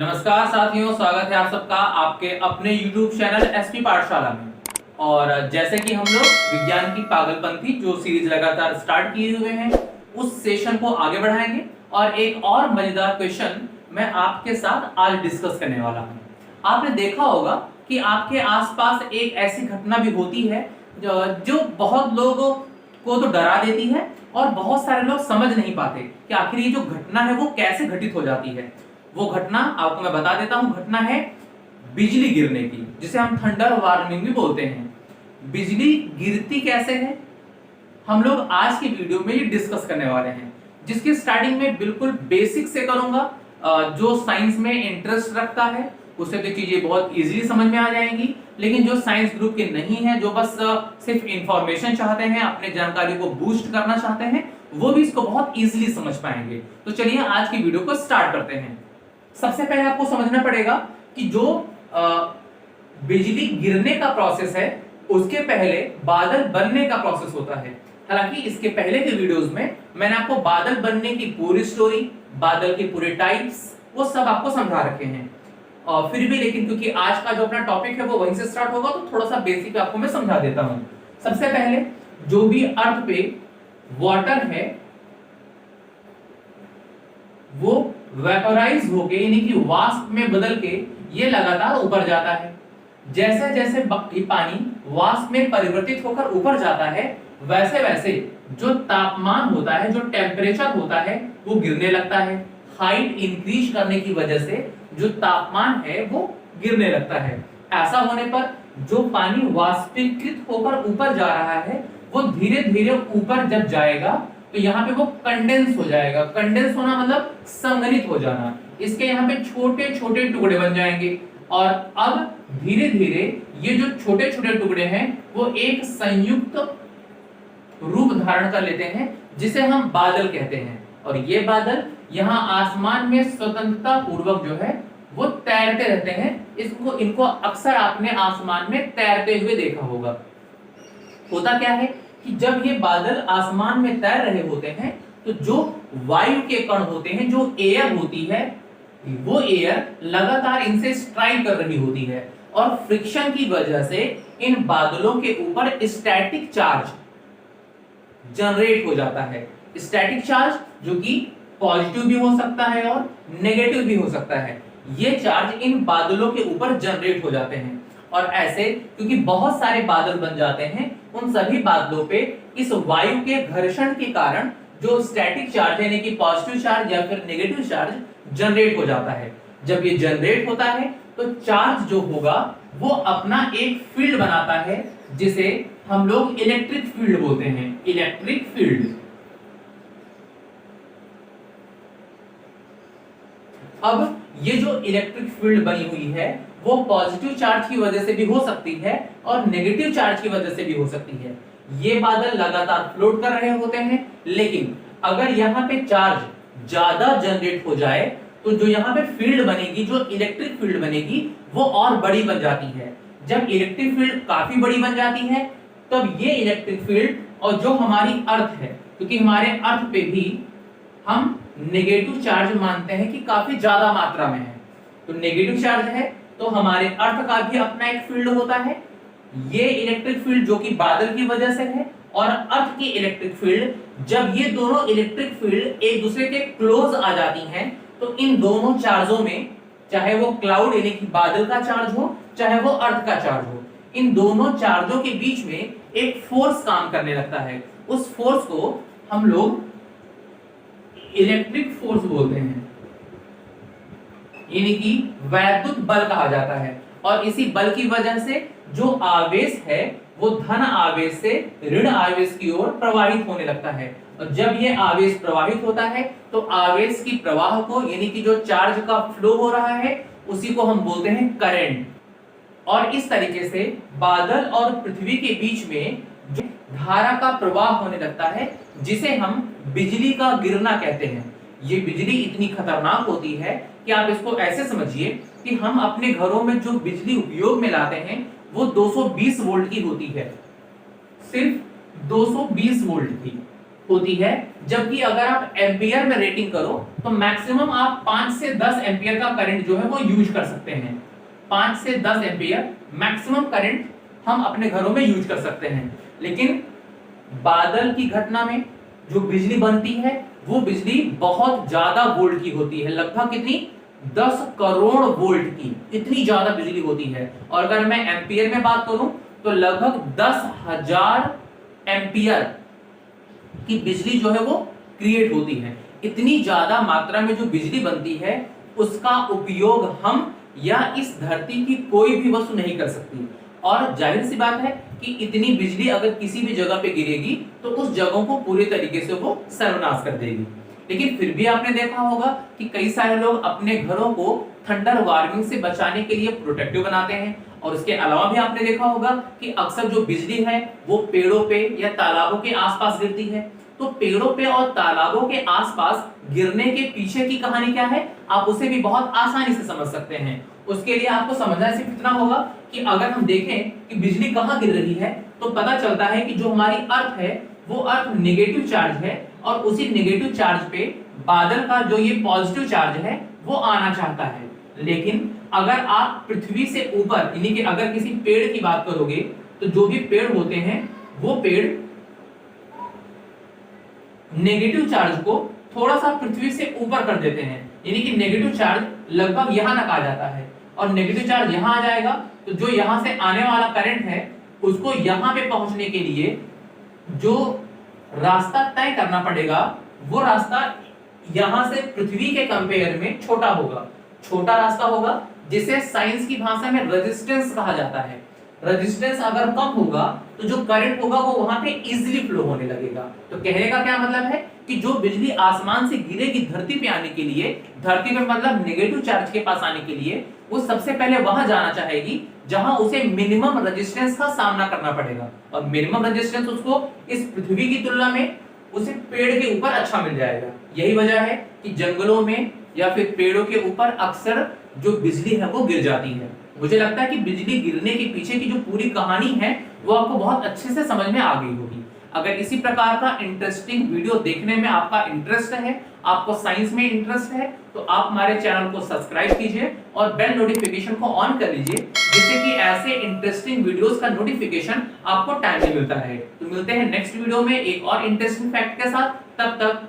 नमस्कार साथियों, स्वागत है आप सबका आपके अपने YouTube चैनल एसपी पाठशाला में। और जैसे कि हम लोग विज्ञान की पागलपंथी जो सीरीज लगातार स्टार्ट किए हुए हैं उस सेशन को आगे बढ़ाएंगे और एक और मजेदार क्वेश्चन मैं आपके साथ आज डिस्कस करने वाला हूं। आपने देखा होगा कि आपके आसपास एक ऐसी घटना भी होती है जो बहुत लोगों को तो डरा देती है और बहुत सारे लोग समझ नहीं पाते कि आखिर ये जो घटना है वो कैसे घटित हो जाती है। वो घटना आपको मैं बता देता हूं। घटना है बिजली गिरने की, जिसे हम थंडर वार्निंग भी बोलते हैं। बिजली गिरती कैसे है हम लोग आज की वीडियो में ये डिस्कस करने वाले हैं, जिसकी स्टार्टिंग में बिल्कुल बेसिक से करूंगा। जो साइंस में इंटरेस्ट रखता है उसे तो चीजें बहुत इजीली समझ में आ जाएंगी, लेकिन जो साइंस ग्रुप के नहीं है, जो बस सिर्फ इंफॉर्मेशन चाहते हैं, अपने जानकारी को बूस्ट करना चाहते हैं, वो भी इसको बहुत इजीली समझ पाएंगे। तो चलिए आज की वीडियो को स्टार्ट करते हैं। सबसे पहले आपको समझना पड़ेगा कि जो बिजली गिरने का प्रोसेस है उसके पहले बादल बनने का प्रोसेस होता है। हालांकि इसके पहले के वीडियोस में मैंने आपको बादल बनने की पूरी स्टोरी, बादल के पूरे टाइप्स, वो सब आपको समझा रखे हैं। और फिर भी लेकिन क्योंकि आज का जो अपना टॉपिक है वो वहीं से स्टार्ट होगा, तो थोड़ा सा बेसिक आपको मैं समझा देता हूं। सबसे पहले जो भी अर्थ पे वाटर है वो वेपोराइज होके यानी कि वाष्प में बदल के ये लगातार ऊपर जाता है। जैसे जैसे पानी वाष्प में परिवर्तित होकर ऊपर जाता है, वैसे वैसे जो तापमान होता है, जो टेम्परेचर होता है, वो गिरने लगता है। हाइट इंक्रीज करने की वजह से जो तापमान है वो गिरने लगता है। ऐसा होने पर जो पानी वाष्पीकृत होकर ऊपर जा रहा है वो धीरे धीरे ऊपर जब जाएगा तो यहाँ पे वो कंडेंस हो जाएगा। कंडेंस होना मतलब संघनित हो जाना। इसके यहाँ पे छोटे छोटे टुकड़े बन जाएंगे और अब धीरे धीरे ये जो छोटे छोटे टुकड़े हैं वो एक संयुक्त रूप धारण कर लेते हैं, जिसे हम बादल कहते हैं। और ये बादल यहाँ आसमान में स्वतंत्रता पूर्वक जो है वो तैरते रहते हैं। इनको अक्सर आपने आसमान में तैरते हुए देखा होगा। होता क्या है कि जब ये बादल आसमान में तैर रहे होते हैं तो जो वायु के कण होते हैं, जो एयर होती है, वो एयर लगातार इनसे स्ट्राइक कर रही होती है और फ्रिक्शन की वजह से इन बादलों के ऊपर स्टैटिक चार्ज जनरेट हो जाता है। स्टैटिक चार्ज जो कि पॉजिटिव भी हो सकता है और नेगेटिव भी हो सकता है। ये चार्ज इन बादलों के ऊपर जनरेट हो जाते हैं और ऐसे क्योंकि बहुत सारे बादल बन जाते हैं, उन सभी बादलों पे इस वायु के घर्षण के कारण जो स्टैटिक चार्ज यानी कि पॉजिटिव चार्ज या फिर नेगेटिव चार्ज जनरेट हो जाता है। जब ये जनरेट होता है तो चार्ज जो होगा वो अपना एक फील्ड बनाता है, जिसे हम लोग इलेक्ट्रिक फील्ड बोलते हैं। Electric field. अब ये जो इलेक्ट्रिक फील्ड बनी हुई है वो पॉजिटिव चार्ज की वजह से भी हो सकती है और नेगेटिव चार्ज की वजह से भी हो सकती है। ये बादल लगातार फ्लोट कर रहे होते हैं, लेकिन अगर यहाँ पे चार्ज ज्यादा जनरेट हो जाए तो जो यहाँ पे फील्ड बनेगी, जो इलेक्ट्रिक फील्ड बनेगी, वो और बड़ी बन जाती है। जब इलेक्ट्रिक फील्ड काफी बड़ी बन जाती है तब ये इलेक्ट्रिक फील्ड और जो हमारी अर्थ है, क्योंकि हमारे अर्थ पे भी हम नेगेटिव चार्ज मानते हैं कि काफी ज्यादा मात्रा में है, तो नेगेटिव चार्ज है तो हमारे अर्थ का भी अपना एक फील्ड होता है। ये इलेक्ट्रिक फील्ड जो कि बादल की वजह से है और अर्थ की इलेक्ट्रिक फील्ड, जब ये दोनों इलेक्ट्रिक फील्ड एक दूसरे के क्लोज आ जाती हैं तो इन दोनों चार्जों में, चाहे वो क्लाउड यानी कि बादल का चार्ज हो चाहे वो अर्थ का चार्ज हो, इन दोनों चार्जों के बीच में एक फोर्स काम करने लगता है। उस फोर्स को हम लोग इलेक्ट्रिक फोर्स बोलते हैं, यानी कि वैद्युत बल कहा जाता है। और इसी बल की वजह से जो आवेश है वो धन आवेश से ऋण आवेश की ओर प्रवाहित होने लगता है। और जब ये आवेश प्रवाहित होता है तो आवेश की प्रवाह को, यानी कि जो चार्ज का फ्लो हो रहा है, उसी को हम बोलते हैं करंट। और इस तरीके से बादल और पृथ्वी के बीच में जो धारा का प्रवाह होने लगता है, जिसे हम बिजली का गिरना कहते हैं। ये बिजली इतनी खतरनाक होती है कि आप इसको ऐसे समझिए कि हम अपने घरों में जो बिजली उपयोग में लाते हैं वो 220 वोल्ट की होती है। सिर्फ 220 वोल्ट की होती है, जबकि अगर आप एम्पियर में रेटिंग करो तो मैक्सिमम आप 5 से 10 एम्पियर का करंट जो है वो यूज कर सकते हैं। 5 से 10 एम्पियर मैक्सिमम करंट हम अपने घरों में यूज कर सकते हैं। लेकिन बादल की घटना में जो बिजली बनती है वो बिजली बहुत ज्यादा वोल्ट की होती है, लगभग कितनी 10 करोड़ वोल्ट की, इतनी ज्यादा बिजली होती है। और अगर मैं एम्पियर में बात करूं तो लगभग 10,000 एम्पियर की बिजली जो है वो क्रिएट होती है। इतनी ज्यादा मात्रा में जो बिजली बनती है उसका उपयोग हम या इस धरती की कोई भी वस्तु नहीं कर सकती। और जाहिर सी बात है कि इतनी बिजली अगर किसी भी जगह पे गिरेगी तो उस जगह को पूरे तरीके से वो सर्वनाश कर देगी। लेकिन फिर भी आपने देखा होगा कि कई सारे लोग अपने घरों को थंडर वार्मिंग से बचाने के लिए प्रोटेक्टिव बनाते हैं। और उसके अलावा भी आपने देखा होगा कि अक्सर जो बिजली है वो पेड़ों पे या तालाबों के आसपास गिरती है। तो पेड़ों पे और तालाबों के आसपास गिरने के पीछे की कहानी क्या है आप उसे भी बहुत आसानी से समझ सकते हैं। उसके लिए आपको समझना सिर्फ इतना होगा कि अगर हम देखें कि बिजली कहाँ गिर रही है तो पता चलता है कि जो हमारी अर्थ है वो अर्थ नेगेटिव चार्ज है और उसी नेगेटिव चार्ज पे बादल का जो ये पॉजिटिव चार्ज है वो आना चाहता है। लेकिन अगर आप पृथ्वी से ऊपर यानी कि अगर किसी पेड़ की बात करोगे तो जो भी पेड़ होते हैं वो पेड़ नेगेटिव चार्ज को थोड़ा सा पृथ्वी से ऊपर कर देते हैं, यानी कि नेगेटिव चार्ज लगभग यहां तक आ जाता है और नेगेटिव चार्ज यहां आ जाएगा तो जो यहां से आने वाला करंट है उसको यहां पे पहुंचने के लिए जो रास्ता तय करना पड़ेगा वो रास्ता यहां से पृथ्वी के कंपेयर में छोटा होगा, छोटा रास्ता होगा जिसे साइंस की भाषा में रेजिस्टेंस कहा जाता है। रेजिस्टेंस अगर कम होगा तो जो करंट होगा वो वहां पे इजीली फ्लो होने लगेगा। तो कहने का क्या मतलब है कि जो बिजली आसमान से गिरेगी धरती पे आने के लिए, धरती पे मतलब नेगेटिव चार्ज के पास आने के लिए वो सबसे पहले वहां जाना चाहेगी जहां उसे मिनिमम रेजिस्टेंस का सामना करना पड़ेगा। और मिनिमम रेजिस्टेंस उसको इस पृथ्वी की तुलना में उसे पेड़ के ऊपर अच्छा मिल जाएगा। यही वजह है कि जंगलों में या फिर पेड़ों के ऊपर अक्सर जो बिजली है वो गिर जाती है। मुझे लगता है कि बिजली गिरने के पीछे की जो पूरी कहानी है वो आपको बहुत अच्छे से समझ में आ गई होगी। अगर इसी प्रकार का इंटरेस्टिंग वीडियो देखने में आपका इंटरेस्ट है, आपको साइंस में इंटरेस्ट है, तो आप हमारे चैनल को सब्सक्राइब कीजिए और बेल नोटिफिकेशन को ऑन कर लीजिए जिससे कि ऐसे इंटरेस्टिंग वीडियोस का नोटिफिकेशन आपको टाइमली मिलता रहे। तो मिलते हैं नेक्स्ट वीडियो में एक और इंटरेस्टिंग फैक्ट के साथ, तब तक